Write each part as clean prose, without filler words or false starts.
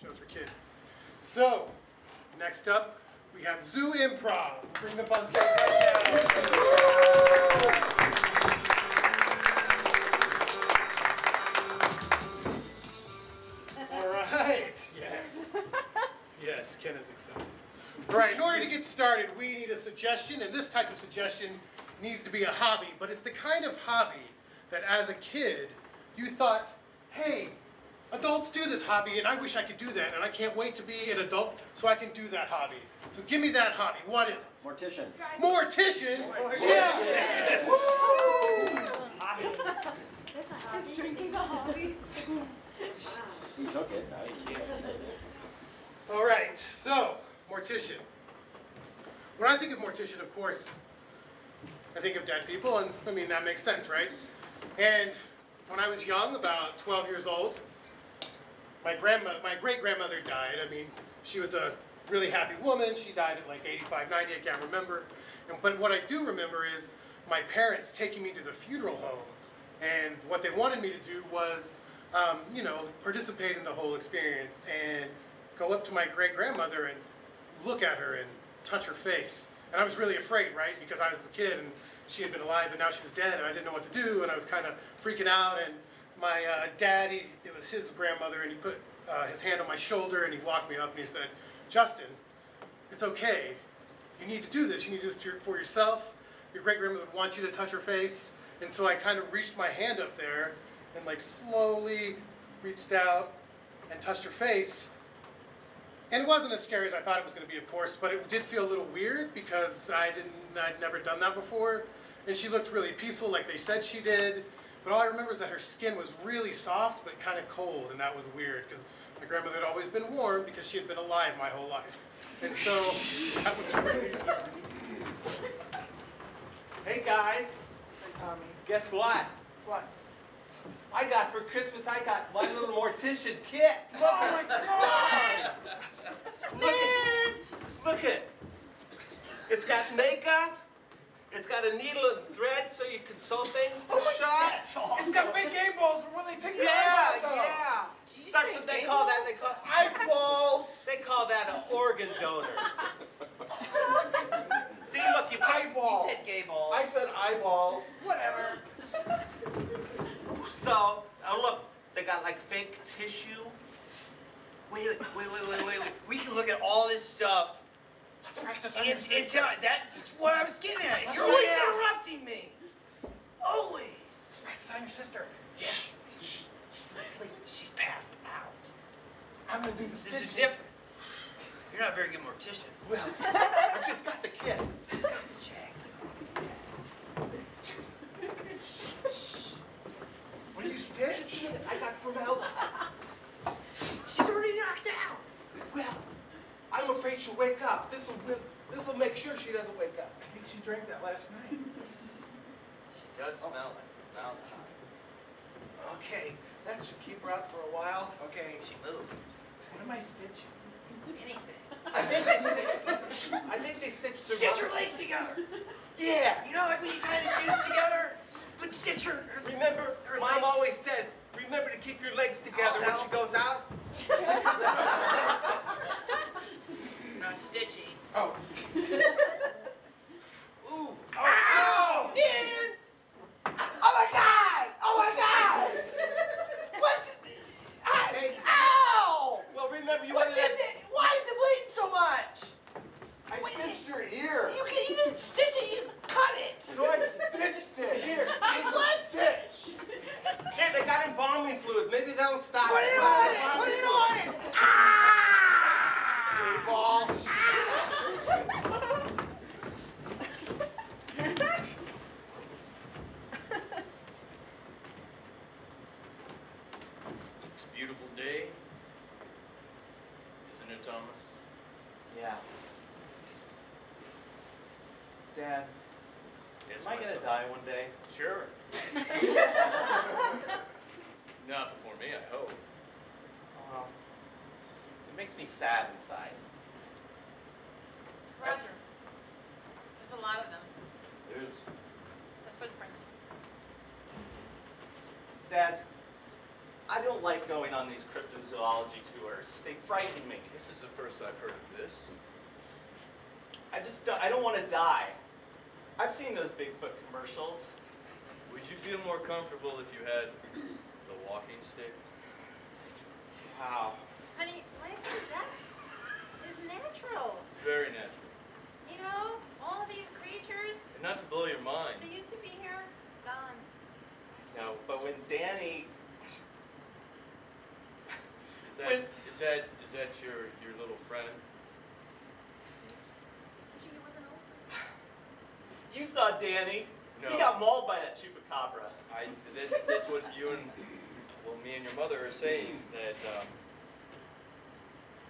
shows for kids. So, next up, we have Zoo Improv. Bring them on stage right now. All right. Yes. Yes, Ken is excited. All right, in order to get started, we need a suggestion, and this type of suggestion needs to be a hobby, but it's the kind of hobby that as a kid, you thought, hey, adults do this hobby, and I wish I could do that, and I can't wait to be an adult so I can do that hobby. So give me that hobby. What is it? Mortician. Mortician? Yeah! Yes. That's a hobby. Is drinking a hobby? He took it. Now he can't. All right, so, mortician. When I think of mortician, of course, I think of dead people, and I mean, that makes sense, right? And when I was young, about 12 years old, my great-grandmother died. I mean, she was a really happy woman. She died at like 85, 90, I can't remember. But what I do remember is my parents taking me to the funeral home. And what they wanted me to do was, you know, participate in the whole experience and go up to my great-grandmother and look at her and touch her face. And I was really afraid, right? Because I was a kid and she had been alive and now she was dead and I didn't know what to do and I was kind of freaking out. And my daddy, it was his grandmother, and he put his hand on my shoulder and he walked me up and he said, Justin, it's okay. You need to do this. You need to do this for yourself. Your great-grandmother would want you to touch her face. And so I kind of reached my hand up there and like slowly reached out and touched her face. And it wasn't as scary as I thought it was going to be, of course, but it did feel a little weird because I'd never done that before. And she looked really peaceful like they said she did. But all I remember is that her skin was really soft but kind of cold, and that was weird because my grandmother had always been warm because she had been alive my whole life. And so that was really Hey guys, Hey, Tommy. guess what? What? I got for Christmas, I got my little mortician kit. Look Oh my God! Look it. It's got makeup. It's got a needle and thread so you can sew things to shop. It's got big game balls for when they take your Yeah, eyeballs out. yeah. That's what they call that. Eyeballs. They call that an organ donor. See, look, you Eyeball. You said gay balls. I said eyeballs. Whatever. So, oh look, they got like fake tissue. Wait. We can look at all this stuff. Let's practice on your That's sister. what I was getting at. You're Oh, always yeah. interrupting me. Always. Let's practice on your sister. Shh. She's asleep. She's passed out. I'm gonna do the There's a stitching. difference. You're not a very good mortician. Well, I just got the kit. Jack. What do you stitch? I got formaldehyde. She's already knocked out. Well, I'm afraid she'll wake up. This'll make sure she doesn't wake up. I think she drank that last night. She does smell like formaldehyde. Okay, that should keep her out for a while. Okay, She moved. what am I stitching? Anything. I think they stitched the Stitch her rubber. legs together. Yeah. You know, like when you tie the shoes together, but stitch her. Remember, Her Mom legs. always says, remember to keep your legs together when she goes out. Not stitchy. Oh. Ooh. Oh, man! Oh my God! Oh my God! What's? Hey. Ow! Well, remember you What's wanted in that. it? Why is it bleeding so much? I stitched your ear. You didn't stitch it. You cut it. No, I stitched it. Here, it's What? a stitch. Here, they got embalming fluid. Maybe that'll stop Put it on it. Put it on it. Ah! Ball. It's a beautiful day, isn't it, Thomas? Yeah. Dad, Yes, am I my gonna son. die one day? Sure. Not before me, I hope. Well, it makes me sad inside. Roger. There's a lot of them. There's, The footprints. Dad, I don't like going on these cryptozoology tours. They frighten me. This is the first I've heard of this. I don't want to die. I've seen those Bigfoot commercials. Would you feel more comfortable if you had the walking stick? Wow. Honey, life or death is natural. It's very natural. You know, all of these creatures, And not to blow your mind, they used to be here, gone. No, but when Danny, is that your little friend? Gee, he wasn't open. you saw Danny, No. he got mauled by that chupacabra. That's what you and me and your mother are saying, that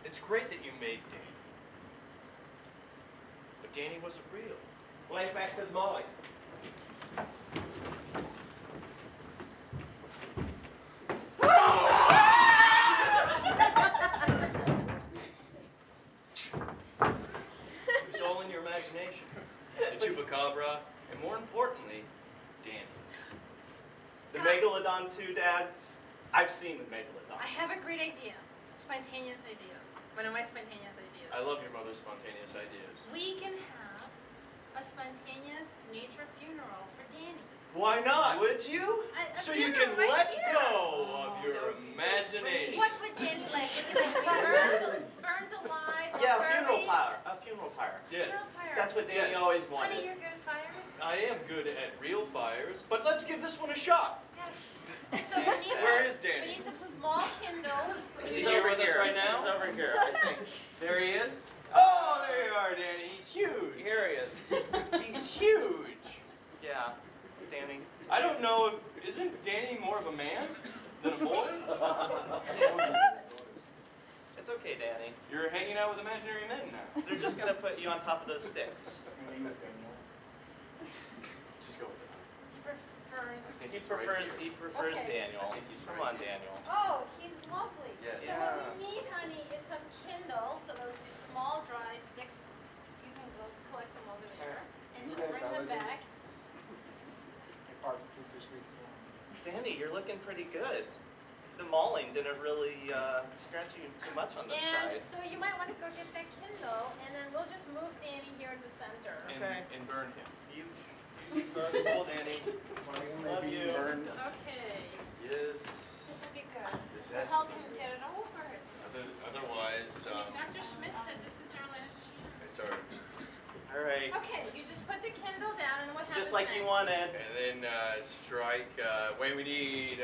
it's great that you made Danny. But Danny wasn't real. Flash back to the mauling. It was all in your imagination. The chupacabra, and more importantly, Danny. The megalodon too, Dad. I've seen the megalodon. I have a great idea. Spontaneous idea. One of my spontaneous ideas. I love your mother's spontaneous ideas. We can have a spontaneous nature funeral for Danny. Why not? Would you? A So you funeral can right let here. go of that your would be so imagination. What would Danny like? Would he like to be burned alive? Or Yeah, buried? funeral pyre. A funeral pyre. Yes. Funeral pyre. That's what Danny Yes. always Honey, wanted. you're good at fires? I am good at real fires, but let's give this one a shot. Yes. So we need Where some, is Danny? we need some small Kindle. Is he here with us right now? He's over here, I think. There he is. Oh, there you are, Danny. He's huge. Here he is. He's huge. Yeah, Danny. I don't know if, isn't Danny more of a man than a boy? It's okay, Danny. You're hanging out with imaginary men now. They're just gonna put you on top of those sticks. Just go with it. He prefers. He prefers Okay. Daniel. I think he's Come right on, here. Daniel. Oh, he's lovely. Yes. So what we need, honey, is some Kindle. So those small dry sticks, you can go collect them over there and just bring them back. Danny, you're looking pretty good. The mauling didn't really scratch you too much on this And side. so you might want to go get that Kindle, and then we'll just move Danny here in the center. Okay. And burn him. You cool, Danny. Love you. Okay. Yes. This will be good. This This has will help to be him good. get it over it. Otherwise, Dr. Schmidt said this is our last chance. it's our, All right. Okay, you just put the Kindle down, and what happens Just like next? you wanted. and then strike. Wait, we need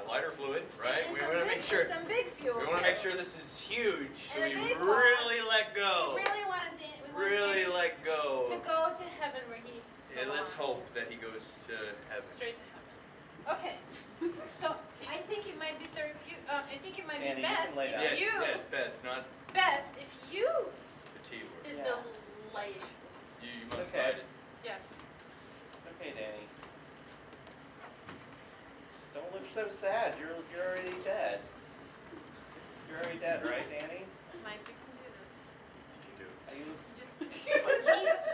lighter fluid, right? And We some want to big- make sure. and some big fuel. We want to too. make sure this is huge, so And a we big one. really let We go. really want to. Really let go. to go to heaven where he. Yeah, let's belongs. hope that he goes to heaven. Straight to heaven. Okay. So I think it might be I think it might Annie, be you can best lay if down. Yes, you. yes, best, not Best if you the T word. did Yeah. the lighting. You must Okay. fight it. Yes. Okay, Danny. Don't look so sad. You're already dead. You're already dead, right, Danny? Mike, you can do this. You can do Are it. you? Just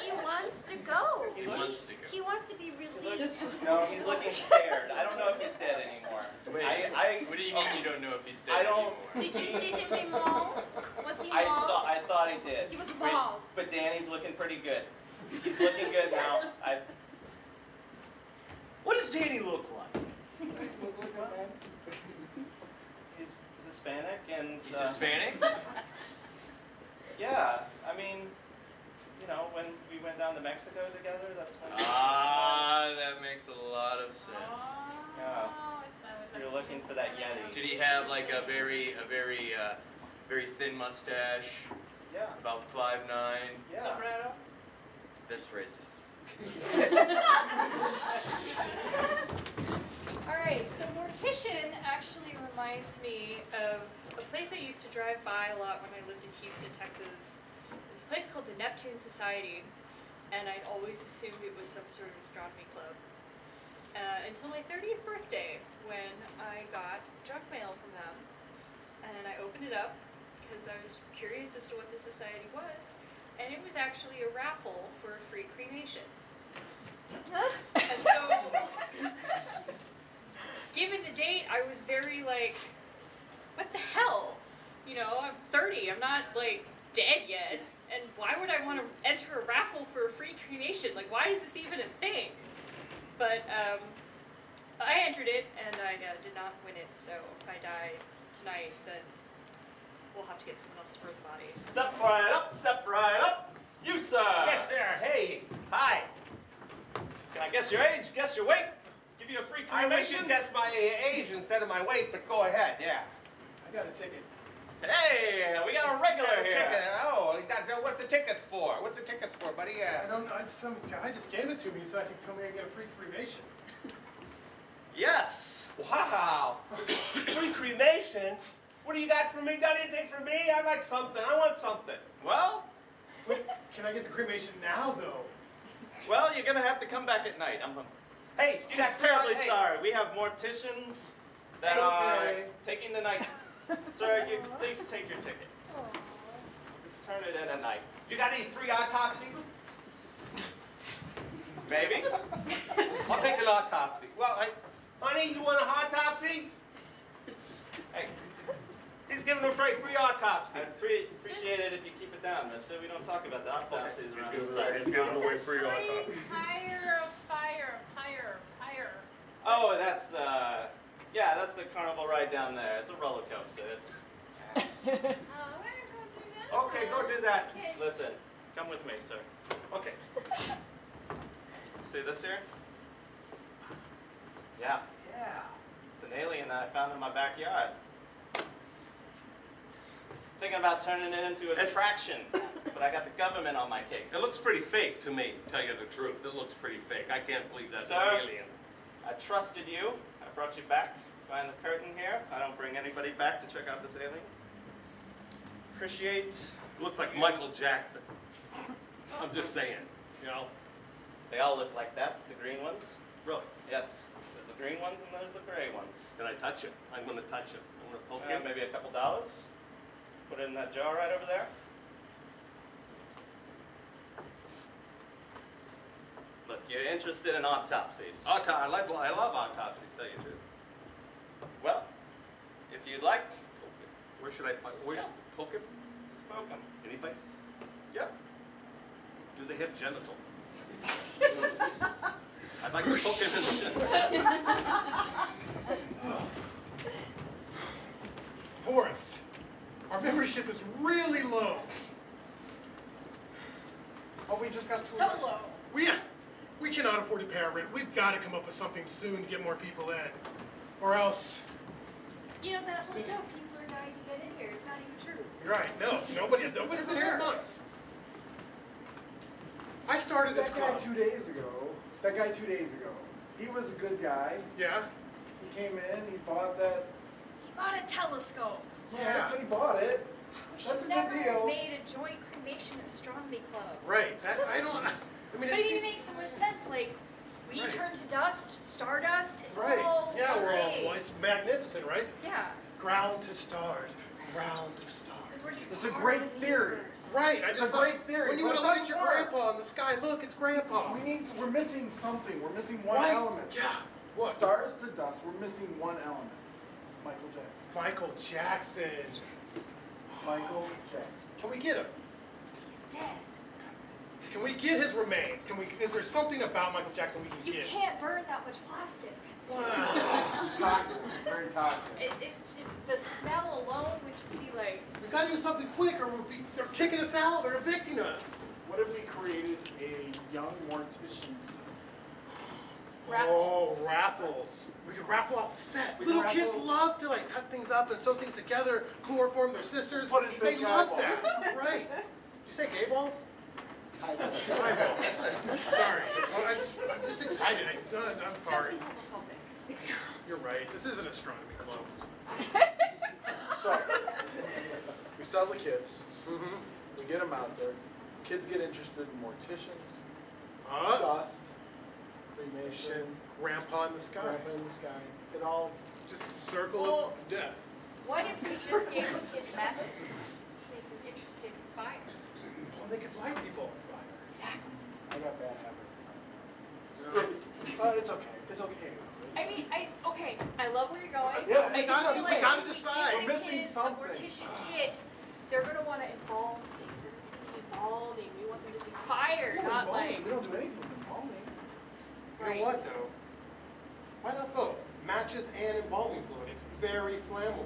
he wants to go. He wants to go. He wants to be released. No, he's looking scared. I don't know if he's dead anymore. Wait, I what do you mean you don't know if he's dead I don't- anymore? Did you see him be mauled? Was he mauled? I thought he did. He was Wait, mauled. but Danny's looking pretty good. He's looking good now. What does Danny look like? He's Hispanic and. He's Hispanic? Yeah, I mean, you know, when we went down to Mexico together, that's when. Ah, that makes a lot of sense. Yeah. Oh, You're looking for that Yeti. Did he have like a very thin mustache, Yeah. about 5'9"? Yeah. Sombrero. That's racist. All right, so mortician actually reminds me of a place I used to drive by a lot when I lived in Houston, Texas. There's a place called the Neptune Society, and I'd always assumed it was some sort of astronomy club. Until my 30th birthday, when I got junk mail from them. And I opened it up because I was curious as to what the society was, and it was actually a raffle for a free cremation. And so given the date, I was very like, what the hell? You know, I'm 30, I'm not like dead yet, and why would I want to enter a raffle for a free cremation? Like, why is this even a thing? But I entered it, and I did not win it, so if I die tonight, then we'll have to get someone else to burn the body. Step right up, step right up. You, sir. Yes, sir. Hey. Hi. Can I guess your age, guess your weight? Give you a free I wish cremation? you'd guess my age instead of my weight, but go ahead, yeah. I got a ticket. Hey, we got a regular here. Ticket. Oh, what's the tickets for? What's the tickets for, buddy? I don't know. Some guy just gave it to me so I could come here and get a free cremation. Yes. Wow. Free cremation? What do you got for me? Got anything for me? I like something. I want something. Well, Wait, can I get the cremation now, though? you're gonna have to come back at night. I'm Hey, terribly hey. sorry. We have morticians that are taking the night. Sir, you please take your ticket. Just turn it in at night. You got any free autopsies? Maybe. I'll take an autopsy. Well, honey, you want a autopsy? Hey, he's giving a free autopsy. I'd appreciate it if you keep it down, mister. We don't talk about the autopsies around this Right. place. Away This is free free autopsy. fire. Oh, that's that's the carnival ride down there. It's a roller coaster. It's I'm gonna go do that. Okay, go do that. Okay. listen. Come with me, sir. Okay. See this here? Yeah, Yeah. it's an alien that I found in my backyard. Thinking about turning it into an attraction, but I got the government on my case. It looks pretty fake to me, to tell you the truth. It looks pretty fake. I can't believe that's Sir? an alien. I trusted you. I brought you back behind the curtain here. I don't bring anybody back to check out this alien. Appreciate. It looks like Michael Jackson. I'm just saying, you know. They all look like that, the green ones. Really. Yes, there's the green ones and there's the gray ones. Can I touch it? I'm going to touch it. I'm going to poke it. Maybe a couple dollars. Put it in that jar right over there. Look, you're interested in autopsies. I love autopsy, to tell you the truth. Well, if you'd like, Where should I poke him? just poke 'em. Any place? Yep. Do they have genitals? I'd like to poke him in the genitals. Horace, our membership is really low. Oh, we just got two. Solo. We cannot afford to pay our rent. We've got to come up with something soon to get more people in. Or else, You know that whole joke, people are dying to get in here. It's not even true. you're right, no, nobody's in here in months. I started this That guy club. 2 days ago. That guy 2 days ago. He was a good guy. Yeah? He came in. He bought that. He bought a telescope. Yeah. But he bought it. We That's should a good never deal. have made a joint cremation astronomy club. Right. I mean, But it's... it makes so much sense. Like, we Right. turn to dust, stardust. It's Right. all Yeah, we're all, LA. well, it's magnificent, right? Yeah. Ground to stars. Ground to stars. We're just It's a part great of the theory. universe. Right, I It's just a thought, great theory, when you but would it have looked at your doesn't work. grandpa in the sky, look, it's grandpa. We're missing something. We're missing one Right? element. Yeah. What? Stars to dust. We're missing one element. Michael Jackson. Michael Jackson. Michael Jackson. Can we get him? He's dead. Can we get his remains? Is there something about Michael Jackson we can You get? can't burn that much plastic. Wow. It's toxic. It's very toxic. The smell alone would just be like, We gotta do something quick or they're kicking us out, they're evicting us. What if we created a young mortician's? Raffles. Oh, raffles. We could raffle off the set. We can Little kids raffle- love to like cut things up and sew things together, chloroform their sisters. Put in They big love eyeballs. that. Right. Did you say gay balls? Eyeballs. Eyeballs. Sorry. I'm just excited. I'm sorry. homophobic. You're right. This is an astronomy club. So, we sell the kits. Mm-hmm. We get them out there. Kids get interested in morticians, Huh? dust, cremation, Grandpa in the sky. grandpa in the sky. It all. Just circle Well- of death. What if we just gave the kids matches to make them interested in fire? Oh, they could light people on fire. Exactly. I got bad habit. It's okay. It's okay. mean, okay, I love where you're going. Yeah, I you just gotta- feel you like gotta if you decide. give We're the missing kids something. a mortician kit, they're gonna want to embalm things. They're gonna be embalming. We want them to be fire, not like. We don't do anything with embalming. You know what though? Why not both? Matches and embalming fluid. It's very flammable.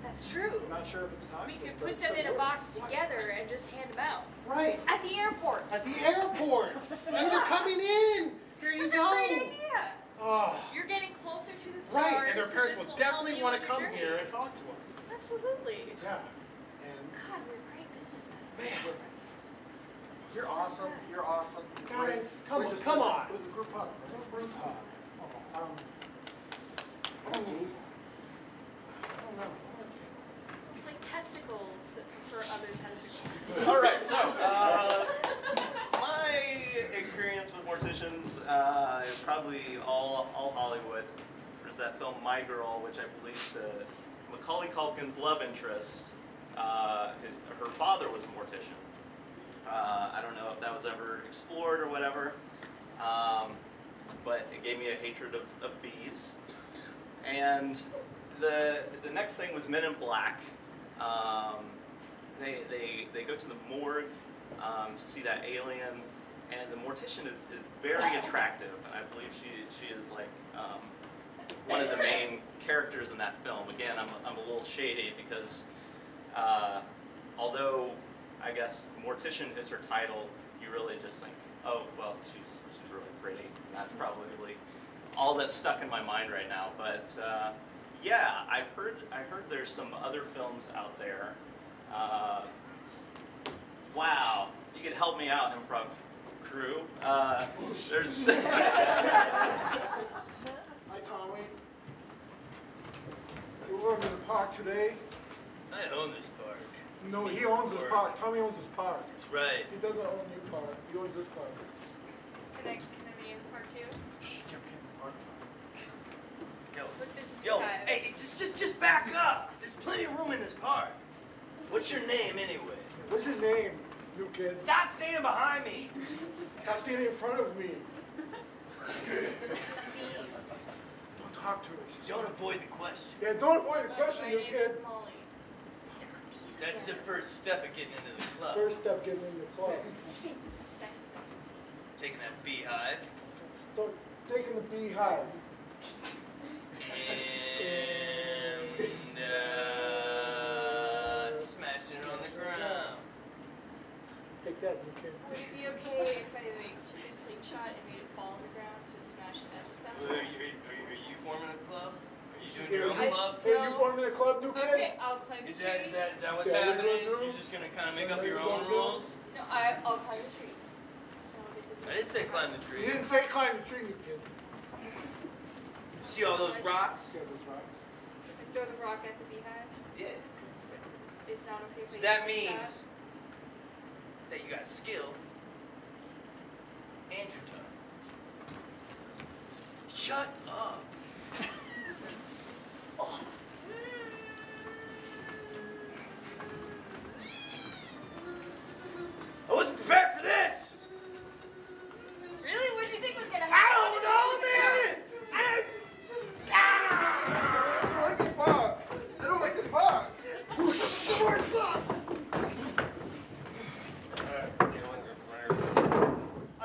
That's true. I'm not sure if it's We toxic. could but put it them should in a work. box together and just hand them out Right. at the airport. At the airport. And they're coming in. Here you That's go. a great idea. Oh. You're getting closer to the stars. Right. And their parents This will help definitely you want on to your come journey. here and talk to us. Absolutely. Yeah. And God, we're great businessmen. Man. you're awesome. You're awesome. Guys, Great. come on, Just come listen. on. It was a group hug. Right? Group hug. Um, I don't know. It's like testicles that prefer other testicles. All right, so my experience with morticians is probably all Hollywood. There's that film My Girl, which I believe Macaulay Culkin's love interest, her father was a mortician. I don't know if that was ever explored or whatever, but it gave me a hatred of bees. And the next thing was Men in Black. They go to the morgue to see that alien, and the mortician is very attractive, and I believe she is like one of the main characters in that film. Again, I'm a little shady because although I guess mortician is her title, you really just think, oh well, she's really pretty. That's probably all that's stuck in my mind right now. But yeah, I heard there's some other films out there. Wow, if you could help me out, Improv crew. There's. Hi, Tommy. You were in the park today? I own this park. No, he owns this park. Tommy owns this park. That's right. He doesn't own your park. He owns this park. Can I be in part two? Yo, Look, there's a Yo, beehive. hey, just back up. There's plenty of room in this park. What's your name anyway? What's your name, new kid? Stop standing behind me. Stop standing in front of me. Bees. Don't talk to her. Don't avoid the question. Yeah, don't avoid the My question, new name kid. is Molly. That's the first step of getting into the club. First step getting in the club. Second step. Taking that beehive Don't take in the beehive. and smashing it on the ground. Take that, new kid. Would it be okay if I like took a slingshot and made it fall on the ground so it smashed the best of them? Are you forming a club? Are you doing your own I- club? Hey, you forming a club, new kid? Okay, I'll climb the Is tree. that what's Yeah, we're happening? gonna do- You're just gonna kind of make up Yeah, your we're own gonna do- rules? No, I'll climb the tree. And I'll get the I didn't say climb the You tree. didn't say climb the tree, new kid. See all those rocks? Yeah, those rocks. So if I throw the rock at the beehive, Yeah. it's not okay if I So use that slingshot? means that you got skill and you're tough. Shut up. Oh. I wasn't prepared for this. Really? What did you think was gonna I happen? don't know, man. I don't like this park. I don't like this park.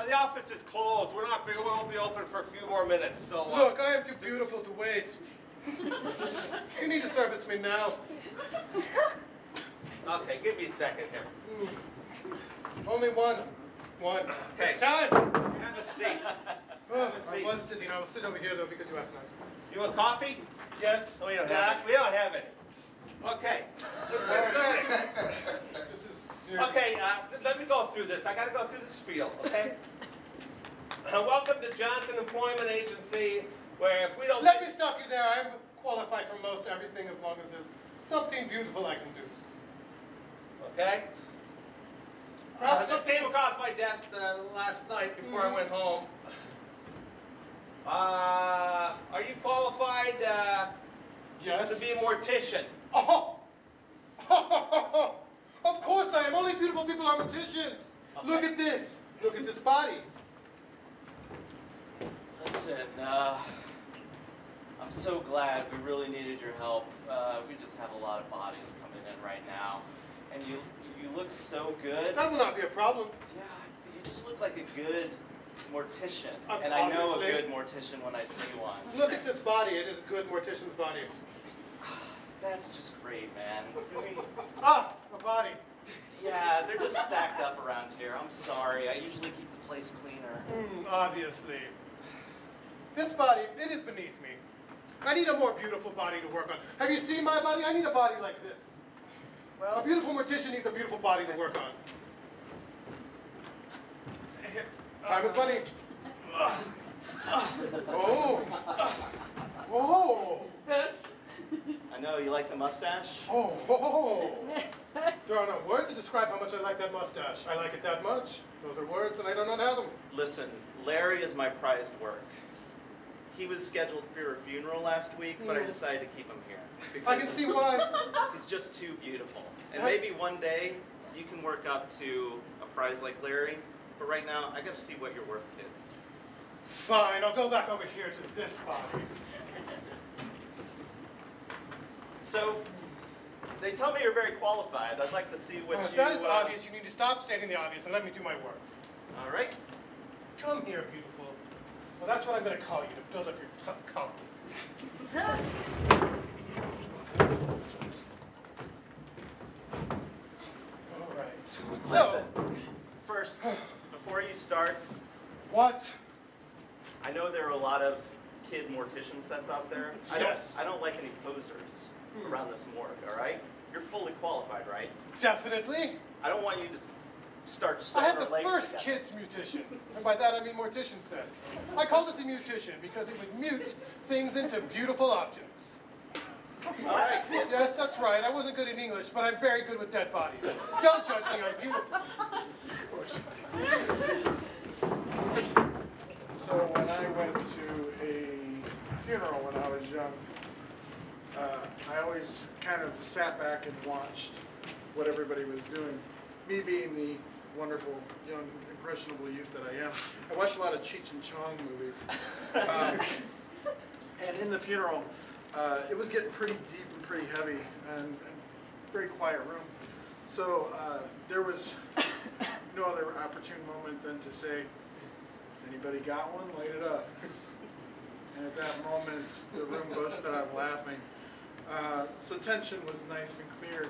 The office is closed. We won't be open for a few more minutes. So Look, I am too beautiful to wait. You need to service me now. okay, give me a second here. Only one. Okay. It's time. Have a seat. Oh, I was sitting. I will sit over here though because you asked nicely. You want coffee? Yes. No, we don't have Black. it. We don't have it. Okay. We're starting. This is serious. Okay, let me go through this. I got to go through the spiel, okay? Welcome to Johnson Employment Agency, where if we don't... Let me stop you there. I am qualified for most everything as long as there's something beautiful I can do. Okay? Perhaps This came across my desk last night before I went home. Are you qualified Yes. to be a mortician? Oh! Of course I am. Only beautiful people are magicians. Okay. Look at this. Look at this body. Listen, I'm so glad. We really needed your help. We just have a lot of bodies coming in right now. And you look so good. That will not be a problem. Yeah, you just look like a good mortician. And I know a Obviously. good mortician when I see one. Look at this body. It is a good mortician's body. That's just great, man. Ah, a body. Yeah, they're just stacked up around here. I'm sorry. I usually keep the place cleaner. Obviously. This body, it is beneath me. I need a more beautiful body to work on. Have you seen my body? I need a body like this. A beautiful mortician needs a beautiful body to work on. Time is money. Oh. Oh. I know, you like the mustache? Oh. Oh. There are no words to describe how much I like that mustache. I like it that much. Those are words and I do not have them. Listen, Larry is my prized work. He was scheduled for your funeral last week, but I decided to keep him here. I can see why. He's just too beautiful. And maybe one day you can work up to a prize like Larry, but right now I gotta see what you're worth, kid. Fine, I'll go back over here to this body. So, they tell me you're very qualified. I'd like to see what If you... that is obvious, you need to stop stating the obvious and let me do my work. All right. Come here, beautiful. Well, that's what I'm going to call you to build up your self-confidence. All right. So, First, before you start, what? I know there are a lot of kid mortician sets out there. Yes. I don't like any posers around this morgue, all right? You're fully qualified, right? Definitely. I don't want you to start I sewing had our the legs first together. kid's mutation, and by that I mean mortician set. I called it the mutation because it would mute things into beautiful objects. All right. Yes, that's right. I wasn't good in English, but I'm very good with dead bodies. Don't judge me, I'm beautiful. So when I went to a funeral when I was young, I always kind of sat back and watched what everybody was doing. Me being the wonderful, young, impressionable youth that I am, I watched a lot of Cheech and Chong movies. And in the funeral, it was getting pretty deep and pretty heavy and very quiet room. So there was no other opportune moment than to say, has anybody got one? Light it up. And at that moment, the room busted out laughing. So tension was nice and clear,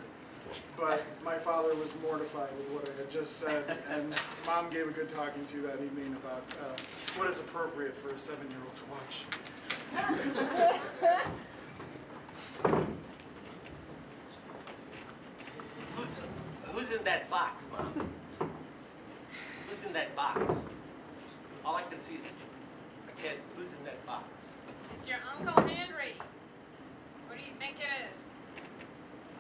but my father was mortified with what I had just said, and Mom gave a good talking to that evening about what is appropriate for a 7-year-old to watch. Who's in that box, Mom? Who's in that box? All I can see is a kid. Who's in that box? It's your Uncle Henry. What do you think it is?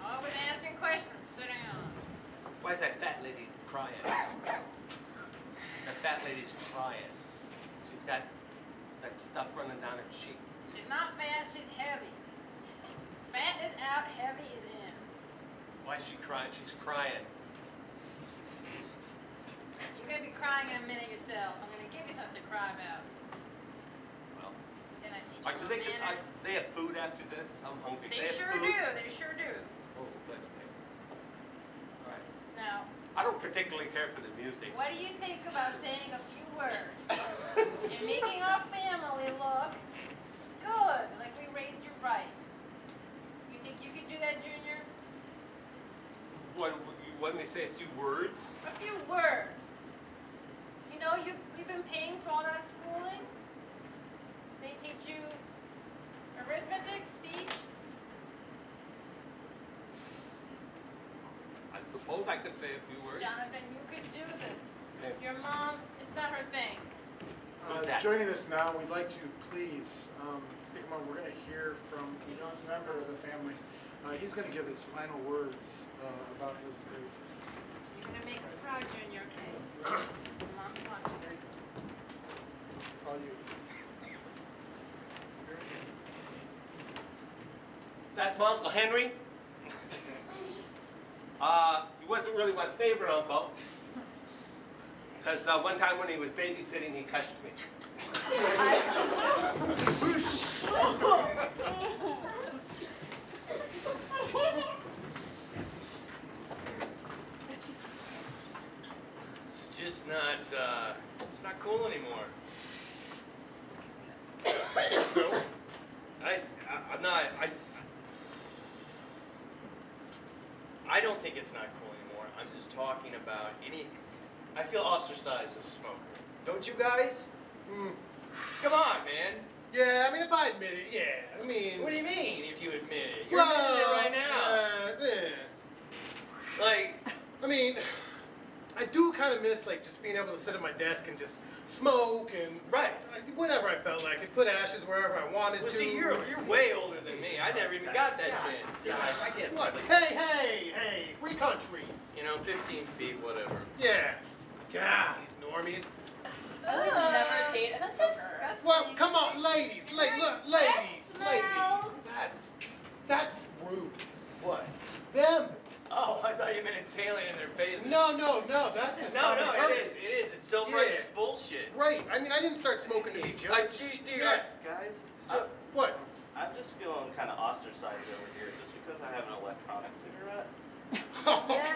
Always asking questions. Sit down. Why is that fat lady crying? That fat lady's crying. She's got that stuff running down her cheek. She's not fat, she's heavy. Fat is out, heavy is in. Why is she crying? She's crying. You're going to be crying in a minute yourself. I'm going to give you something to cry about. Well, Then I teach do you manners. they have food after this? I'm hungry. They have sure food? do, they sure do. Oh, good. Okay. All right. Now, I don't particularly care for the music. what do you think about saying a few words? You're making our family look good, like we raised you right. You think you could do that, Junior? What, you want me to say a few words? A few words. You know, you've been paying for all that schooling. They teach you arithmetic, speech. I suppose I could say a few words. Jonathan, you could do this. Okay. Your mom, it's not her thing. Who's that? Joining us now, we'd like to please take a moment. We're going to hear from a young member of the family. He's going to give his final words about his grief. You're gonna make us proud, Junior, okay? Mom's watching. It's all you. That's my Uncle Henry. He wasn't really my favorite uncle. Because one time when he was babysitting, he touched me. It's just not, it's not cool anymore. So, I'm not, I don't think it's not cool anymore. I'm just talking about I feel ostracized as a smoker. Don't you guys? Come on, man. Yeah, I mean, if I admit it, yeah. I mean... What do you mean, if you admit it? You're admitting it right now. Yeah. Like, I mean, I do kind of miss, like, just being able to sit at my desk and just smoke and... right. Whenever I felt like it. Put ashes wherever I wanted Well, to. see, you're way older than me. I never even got that chance. Yeah, I get what? like, Hey, free country. you know, 15 feet, whatever. Yeah. God, these normies. I would never date a That's smoker. disgusting. Well, come on, ladies. Look, ladies. Smells. That's rude. What? Them. Oh, I thought you meant exhaling in their faces. No, that's just No, common it courtesy. is. It's self-righteous Yeah. bullshit. Right. I mean, I didn't start smoking to be judged. Yeah. Guys, What? I'm just feeling kind of ostracized over here just because I have an electronic cigarette.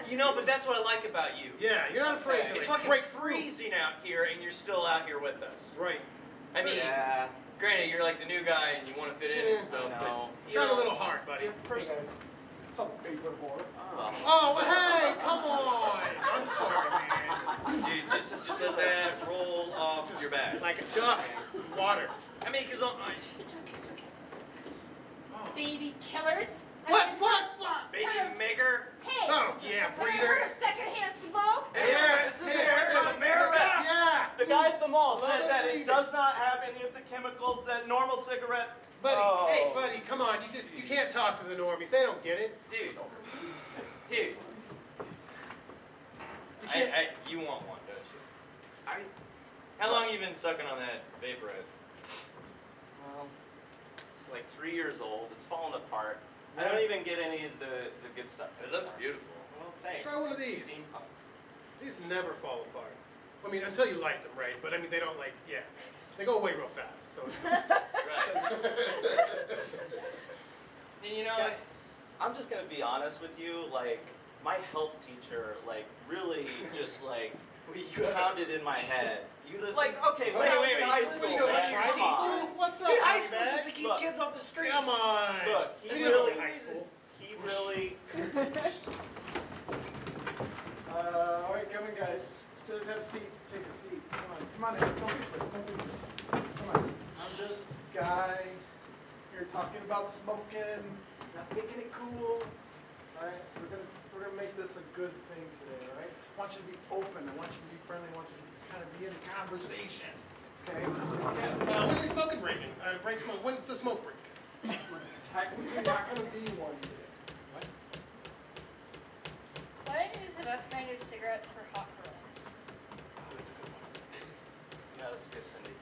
You know, but that's what I like about you. Yeah, you're not afraid to It's like fucking break through. freezing out here, and you're still out here with us. Right. I mean, Yeah, granted, you're like the new guy, and you want to fit in and Yeah. stuff, I know. but you Trying a know, little hard, buddy. Hey guys, it's a paper whore. Oh. Oh, hey, come on. I'm sorry, man. dude, just let that roll off your back. Like a duck in water. I mean, because Oh. Baby killers. What? baby maker. Hey. Oh, yeah, Have you breeder. heard of secondhand smoke? Yeah, This is yeah, Eric yeah, from America. Yeah. The guy at the mall Love said that it. it does not have any of the chemicals that normal cigarette. Buddy, Oh. hey, buddy, come on. You can't talk to the normies. They don't get it. Dude. You can't- You want one, don't you? How long you been sucking on that vaporizer? Well, it's like 3 years old. It's falling apart. I don't even get any of the good stuff. It looks beautiful. Well, thanks. Try one of these. Steampunk. These never fall apart. I mean, until you light them, right? But I mean, they don't like, yeah. They go away real fast. So it's, Right. And you know, Yeah. I'm just gonna be honest with you. Like, my health teacher, like, really just like pounded in my head. you listen. Like, okay, when I was in high What do school, you go to man, private come on. school? What's up, Dude, high buddy, school's man? just to keep Look. kids off the street. Come on. Look, he You know really, high school. he really. All right, come in, guys. Sit, have a seat. Take a seat. Come on, Eric. Don't be afraid. Don't be afraid. Come on. I'm just a guy here talking about smoking, not making it cool. All right, we're gonna make this a good thing today. All right. I want you to be open. I want you to be friendly. I want you to kind of be in conversation. Okay. When are we smoking breaking? Break smoke. When's the smoke break? Technically not gonna be one today. What is the best kind of cigarettes for hot girls? Yeah, that's good, Cindy.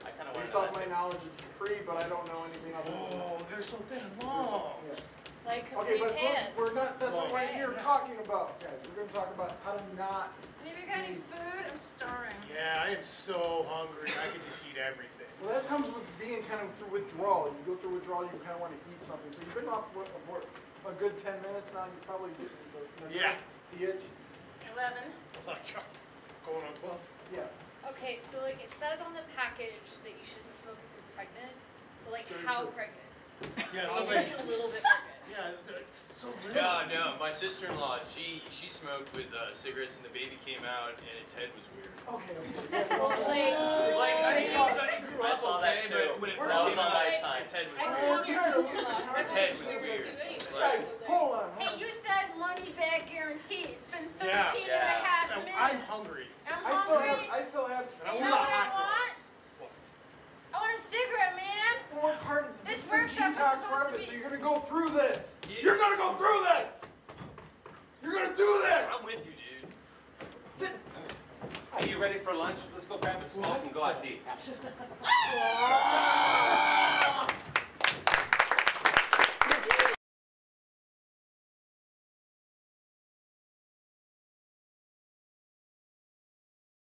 I kind of want Based to off my knowledge, it's Capri, but I don't know anything other than Oh, they're so thin and long. Yeah. Like Okay, Capri but pants. we're not, that's what we're Okay. here talking about, guys. We're gonna talk about how to not, Have you got any food? I'm starving. Yeah, I am so hungry. I could just eat everything. well, that comes with being kind of through withdrawal. You go through withdrawal, you kind of want to eat something. So you've been off for a good 10 minutes now, you probably get Yeah. the itch. 11. Like, going on 12? Yeah. Okay, so like it says on the package that you shouldn't smoke if you're pregnant, but like Very how true. pregnant? Yeah, Well, somebody. just a little bit pregnant. Yeah, it's so little. No, my sister-in-law, she smoked with cigarettes, and the baby came out, and its head was weird. Okay. Like, I mean, it grew I up saw okay, that too. but when it That first was came on out, Lifetime. its head was I've weird. seen your sister-in-law. Its head was Weird weird. too anyway, Like- so then- Hold on. Hey, you said money back guarantee. It's been 13 Yeah. and a half And minutes. I'm hungry. I'm I still hungry. have, And I You want know a what I hot dog. want? I want a cigarette, man. well, we're part of This the workshop is detox supposed part of to it, be- so you're gonna go through this. You- You're gonna go through this. You're gonna do this. I'm with you, dude. Are you ready for lunch? Let's go grab a smoke and go out to eat. Ah!